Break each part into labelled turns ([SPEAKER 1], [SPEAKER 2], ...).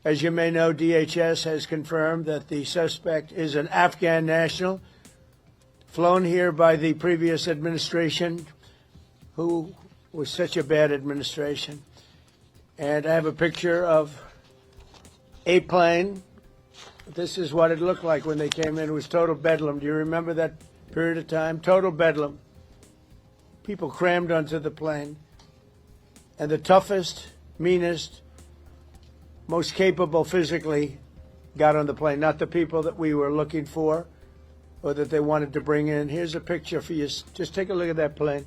[SPEAKER 1] As you may know, DHS has confirmed that the suspect is an Afghan national flown here by the previous administration, who was such a bad administration. And I have a picture of a plane. This is what it looked like when they came in. It was total bedlam. Do you remember that period of time? Total bedlam. People crammed onto the plane. And the toughest, meanest, most capable physically got on the plane, not the people that we were looking for or that they wanted to bring in. Here's a picture for you. Just take a look at that plane.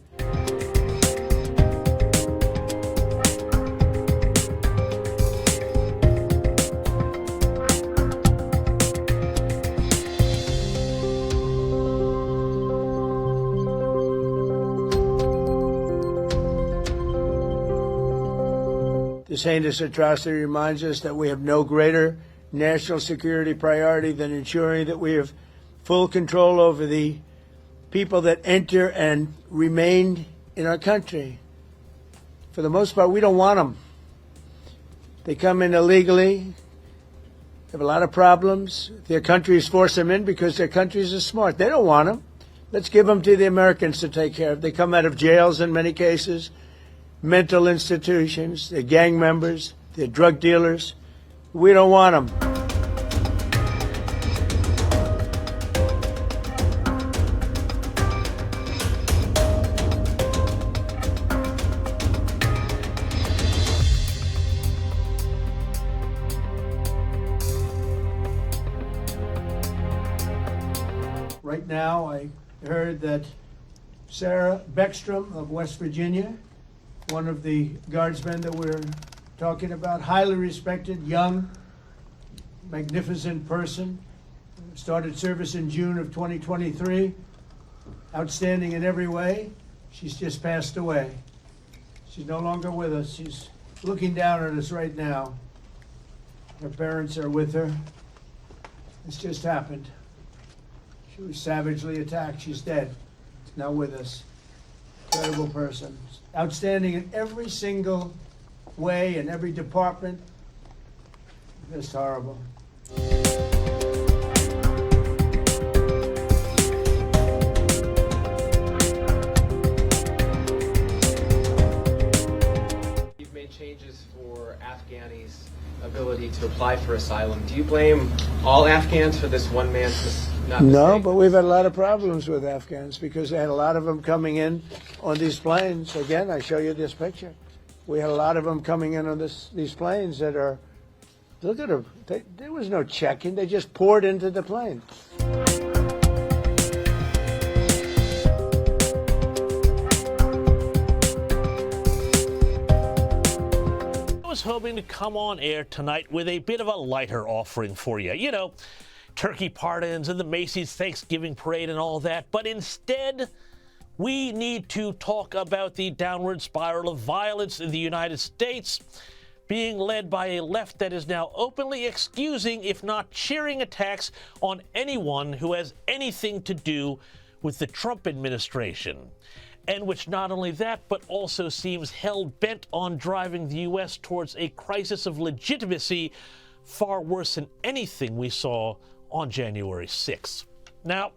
[SPEAKER 1] This heinous atrocity reminds us that we have no greater national security priority than ensuring that we have full control over the people that enter and remain in our country. For the most part, we don't want them. They come in illegally, have a lot of problems. Their countries force them in because their countries are smart. They don't want them. Let's give them to the Americans to take care of. They come out of jails in many cases, mental institutions, they're gang members, they're drug dealers. We don't want them. Right now, I heard that Sarah Beckstrom of West Virginia, one of the guardsmen that we're talking about, highly respected, young, magnificent person, started service in June of 2023, outstanding in every way. She's just passed away. She's no longer with us. She's looking down at us right now. Her parents are with her. This just happened. She was savagely attacked. She's dead. She's not with us. Incredible person. Outstanding in every single way, in every department. Just horrible.
[SPEAKER 2] You've made changes for Afghans' ability to apply for asylum. Do you blame all Afghans for this one man's
[SPEAKER 1] No, but we've had a lot of problems with Afghans because they had a lot of them coming in on these planes. Again, I show you this picture. We had a lot of them coming in on these planes that are, look at them. There was no checking. They just poured into the plane.
[SPEAKER 3] I was hoping to come on air tonight with a bit of a lighter offering for you. You know, turkey pardons and the Macy's Thanksgiving parade and all that. But instead, we need to talk about the downward spiral of violence in the United States, being led by a left that is now openly excusing, if not cheering, attacks on anyone who has anything to do with the Trump administration. And which not only that, but also seems hell-bent on driving the U.S. towards a crisis of legitimacy far worse than anything we saw on January 6th. Now,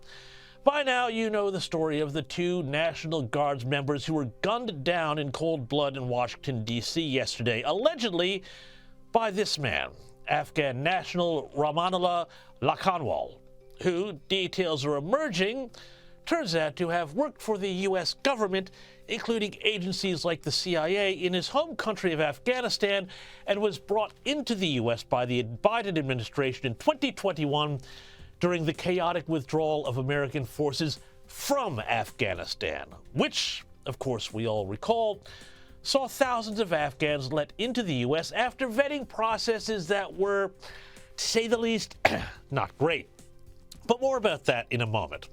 [SPEAKER 3] by now you know the story of the two National Guards members who were gunned down in cold blood in Washington, D.C. yesterday, allegedly by this man, Afghan national Ramanullah Lakhanwal, who, details are emerging, turns out to have worked for the U.S. government, including agencies like the CIA, in his home country of Afghanistan, and was brought into the U.S. by the Biden administration in 2021 during the chaotic withdrawal of American forces from Afghanistan, which, of course, we all recall, saw thousands of Afghans let into the U.S. after vetting processes that were, to say the least, not great. But more about that in a moment.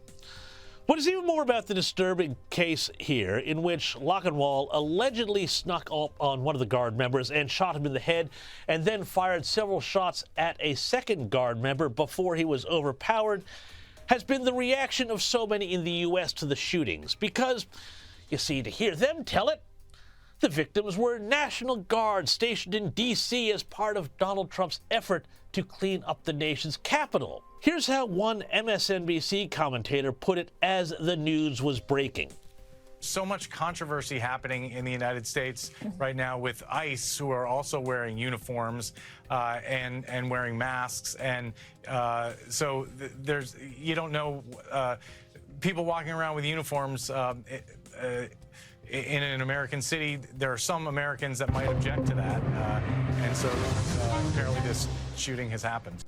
[SPEAKER 3] What is even more about the disturbing case here, in which Lakhanwal allegedly snuck up on one of the Guard members and shot him in the head, and then fired several shots at a second Guard member before he was overpowered, has been the reaction of so many in the U.S. to the shootings. Because, you see, to hear them tell it, The victims were National Guards stationed in D.C. as part of Donald Trump's effort to clean up the nation's capital. Here's how one MSNBC commentator put it as the news was breaking.
[SPEAKER 4] So much controversy happening in the United States right now with ICE, who are also wearing uniforms and wearing masks, and so there's, you don't know, people walking around with uniforms in an American city. There are some Americans that might object to that, and so apparently this shooting has happened.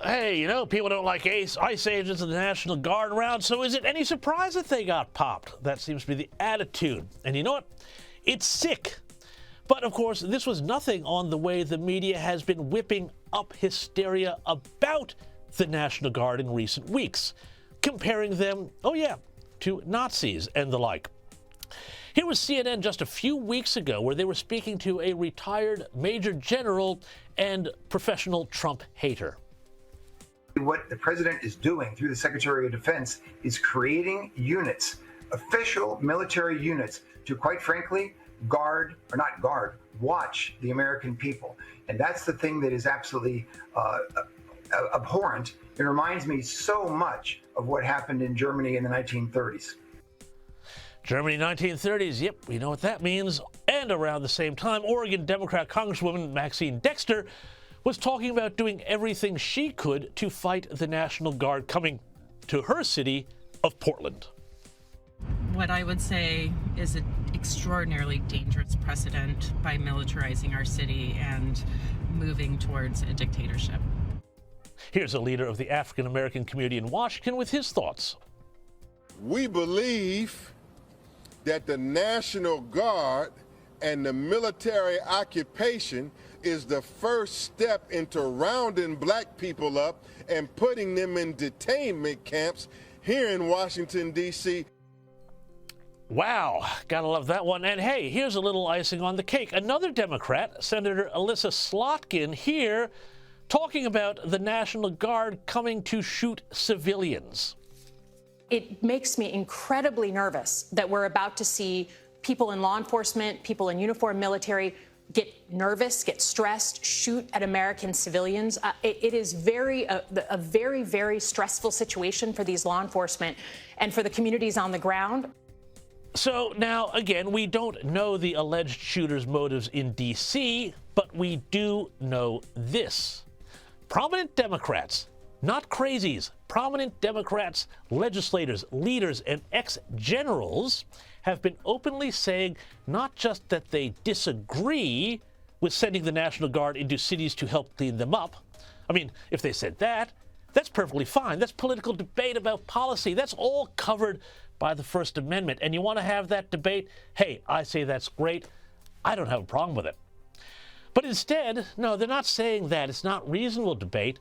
[SPEAKER 3] Hey, you know, people don't like ICE agents and the National Guard around, so is it any surprise that they got popped? That seems to be the attitude. And you know what? It's sick. But of course, this was nothing on the way the media has been whipping up hysteria about the National Guard in recent weeks, comparing them, oh yeah, to Nazis and the like. Here was CNN just a few weeks ago where they were speaking to a retired major general and professional Trump hater.
[SPEAKER 5] What the president is doing through the Secretary of Defense is creating units, official military units, to quite frankly watch the American people. And that's the thing that is absolutely abhorrent. It reminds me so much of what happened in Germany in the 1930s.
[SPEAKER 3] Germany 1930s, yep, we know what that means. And around the same time, Oregon Democrat Congresswoman Maxine Dexter was talking about doing everything she could to fight the National Guard coming to her city of Portland.
[SPEAKER 6] What I would say is an extraordinarily dangerous precedent by militarizing our city and moving towards a dictatorship.
[SPEAKER 3] Here's a leader of the African American community in Washington with his thoughts.
[SPEAKER 7] We believe that the National Guard and the military occupation is the first step into rounding black people up and putting them in detainment camps here in Washington, D.C.
[SPEAKER 3] Wow, gotta love that one. And hey, here's a little icing on the cake. Another Democrat, Senator Alyssa Slotkin, here talking about the National Guard coming to shoot civilians.
[SPEAKER 8] It makes me incredibly nervous that we're about to see people in law enforcement, people in uniform military get nervous, get stressed, shoot at American civilians. It is a very, very stressful situation for these law enforcement and for the communities on the ground.
[SPEAKER 3] So now, again, we don't know the alleged shooter's motives in D.C., but we do know this. Prominent Democrats, not crazies, prominent Democrats, legislators, leaders, and ex-generals have been openly saying not just that they disagree with sending the National Guard into cities to help clean them up. I mean, if they said that, that's perfectly fine. That's political debate about policy. That's all covered by the First Amendment. And you want to have that debate? Hey, I say that's great. I don't have a problem with it. But instead, no, they're not saying that. It's not reasonable debate.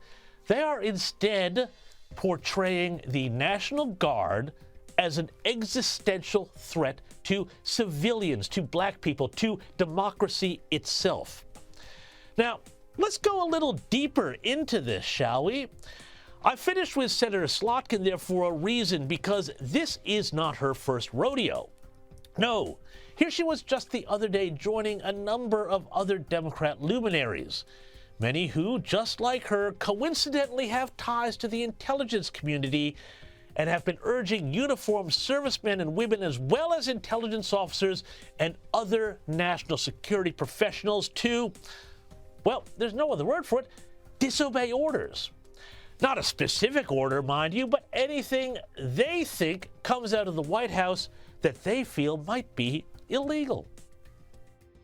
[SPEAKER 3] They are instead portraying the National Guard as an existential threat to civilians, to black people, to democracy itself. Now, let's go a little deeper into this, shall we? I finished with Senator Slotkin there for a reason, because this is not her first rodeo. No, here she was just the other day joining a number of other Democrat luminaries, many who, just like her, coincidentally have ties to the intelligence community and have been urging uniformed servicemen and women, as well as intelligence officers and other national security professionals to, well, there's no other word for it, disobey orders. Not a specific order, mind you, but anything they think comes out of the White House that they feel might be illegal.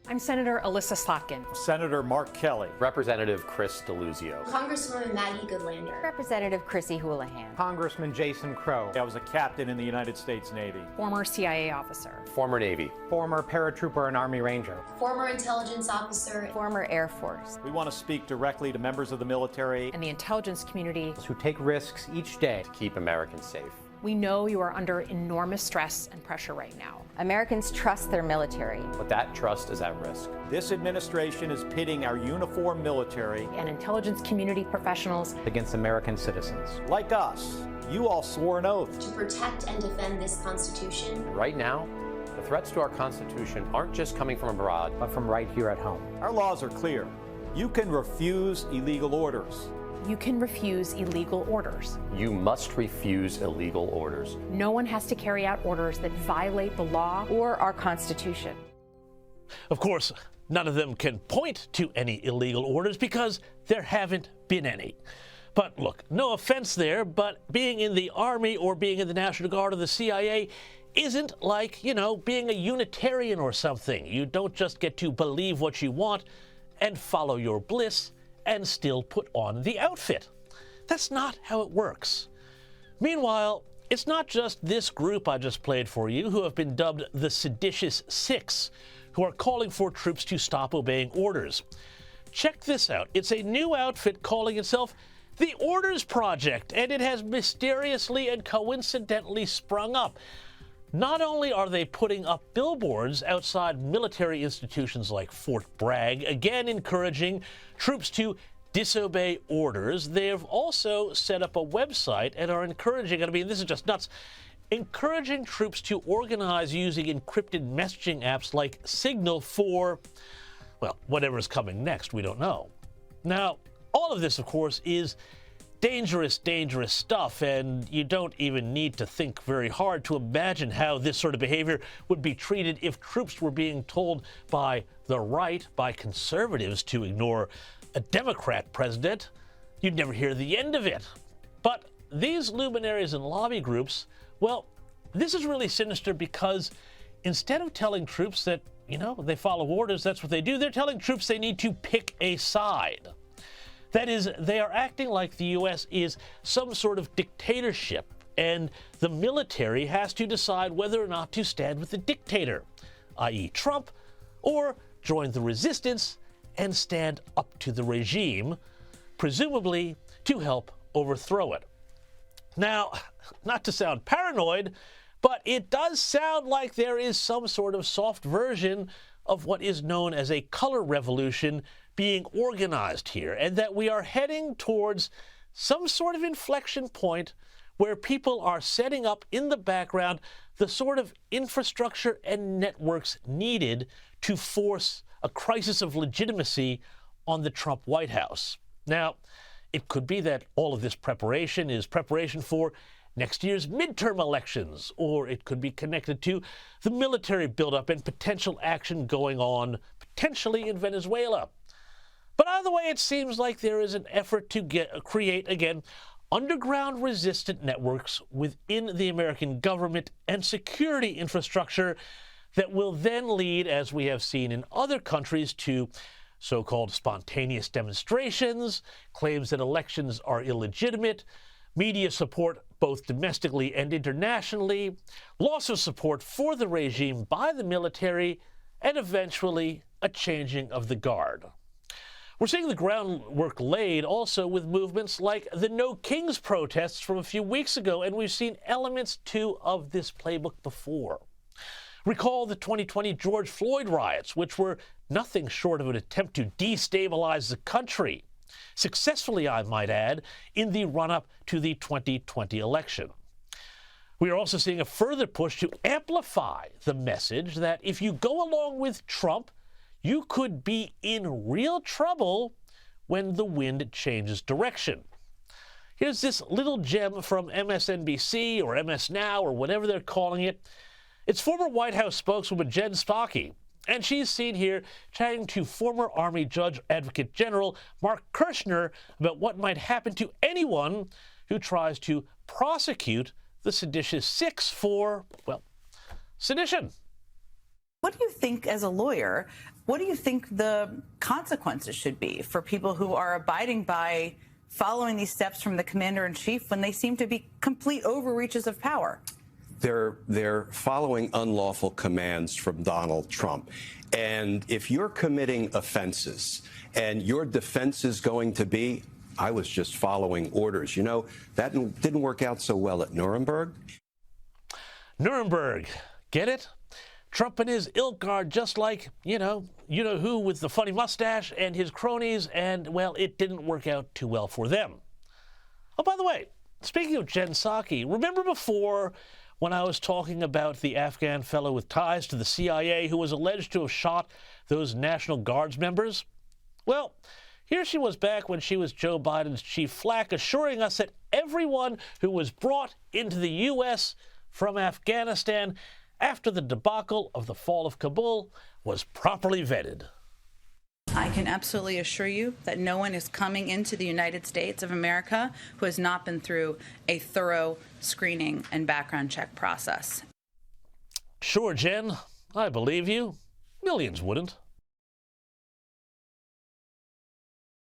[SPEAKER 8] I'm Senator Alyssa Slotkin.
[SPEAKER 9] Senator Mark Kelly.
[SPEAKER 10] Representative Chris Deluzio.
[SPEAKER 11] Congresswoman Maggie Goodlander.
[SPEAKER 12] Representative Chrissy Houlihan.
[SPEAKER 9] Congressman Jason Crow. I was a captain in the United States Navy.
[SPEAKER 8] Former CIA officer.
[SPEAKER 10] Former Navy.
[SPEAKER 9] Former paratrooper and Army Ranger.
[SPEAKER 11] Former intelligence officer.
[SPEAKER 12] Former Air Force.
[SPEAKER 9] We want to speak directly to members of the military
[SPEAKER 8] And the intelligence community.
[SPEAKER 9] who take risks each day
[SPEAKER 10] To keep Americans safe.
[SPEAKER 8] We know you are under enormous stress and pressure right now.
[SPEAKER 12] Americans trust their military.
[SPEAKER 10] But that trust is at risk.
[SPEAKER 9] This administration is pitting our uniformed military
[SPEAKER 8] And intelligence community professionals
[SPEAKER 9] against American citizens. Like us, you all swore an oath.
[SPEAKER 11] To protect and defend this Constitution.
[SPEAKER 10] Right now, The threats to our Constitution aren't just coming from abroad,
[SPEAKER 9] but from right here at home. Our laws are clear. You can refuse illegal orders.
[SPEAKER 8] You can refuse illegal orders.
[SPEAKER 10] You must refuse illegal orders.
[SPEAKER 8] No one has to carry out orders that violate the law
[SPEAKER 12] or our Constitution.
[SPEAKER 3] Of course, none of them can point to any illegal orders because there haven't been any. But look, no offense there, but being in the Army or being in the National Guard or the CIA isn't like, being a Unitarian or something. You don't just get to believe what you want and follow your bliss and still put on the outfit. That's not how it works. Meanwhile, it's not just this group I just played for you who have been dubbed the Seditious Six, who are calling for troops to stop obeying orders. Check this out. It's a new outfit calling itself the Orders Project, and it has mysteriously and coincidentally sprung up. Not only are they putting up billboards outside military institutions like Fort Bragg, again encouraging troops to disobey orders, they have also set up a website and are encouraging, this is just nuts, encouraging troops to organize using encrypted messaging apps like Signal for, well, whatever's coming next, we don't know. Now, all of this, of course, is dangerous, dangerous stuff, and you don't even need to think very hard to imagine how this sort of behavior would be treated if troops were being told by the right, by conservatives, to ignore a Democrat president. You'd never hear the end of it. But these luminaries and lobby groups, well, this is really sinister because instead of telling troops that, they follow orders, that's what they do, they're telling troops they need to pick a side. That is, they are acting like the U.S. is some sort of dictatorship, and the military has to decide whether or not to stand with the dictator, i.e. Trump, or join the resistance and stand up to the regime, presumably to help overthrow it. Now, not to sound paranoid, but it does sound like there is some sort of soft version of what is known as a color revolution being organized here, and that we are heading towards some sort of inflection point where people are setting up in the background the sort of infrastructure and networks needed to force a crisis of legitimacy on the Trump White House. Now, it could be that all of this preparation is preparation for next year's midterm elections, or it could be connected to the military buildup and potential action going on, potentially in Venezuela. But either way, it seems like there is an effort to create, again, underground resistant networks within the American government and security infrastructure that will then lead, as we have seen in other countries, to so-called spontaneous demonstrations, claims that elections are illegitimate, media support both domestically and internationally, loss of support for the regime by the military, and eventually a changing of the guard. We're seeing the groundwork laid also with movements like the No Kings protests from a few weeks ago, and we've seen elements too of this playbook before. Recall the 2020 George Floyd riots, which were nothing short of an attempt to destabilize the country, successfully, I might add, in the run-up to the 2020 election. We are also seeing a further push to amplify the message that if you go along with Trump, you could be in real trouble when the wind changes direction. Here's this little gem from MSNBC or MS Now or whatever they're calling it. It's former White House spokeswoman Jen Psaki, and she's seen here chatting to former Army Judge Advocate General Mark Kirshner about what might happen to anyone who tries to prosecute the Seditious Six for, well, sedition.
[SPEAKER 13] What do you think, as a lawyer, what do you think the consequences should be for people who are abiding by following these steps from the commander-in-chief when they seem to be complete overreaches of power?
[SPEAKER 14] They're following unlawful commands from Donald Trump. And if you're committing offenses and your defense is going to be, I was just following orders, that didn't work out so well at Nuremberg.
[SPEAKER 3] Nuremberg, get it? Trump and his ilk are just like, you know who with the funny mustache and his cronies, and, well, it didn't work out too well for them. Oh, by the way, speaking of Jen Psaki, remember before when I was talking about the Afghan fellow with ties to the CIA who was alleged to have shot those National Guards members? Well, here she was back when she was Joe Biden's chief flack, assuring us that everyone who was brought into the U.S. from Afghanistan after the debacle of the fall of Kabul was properly vetted.
[SPEAKER 13] I can absolutely assure you that no one is coming into the United States of America who has not been through a thorough screening and background check process.
[SPEAKER 3] Sure, Jen, I believe you. Millions wouldn't.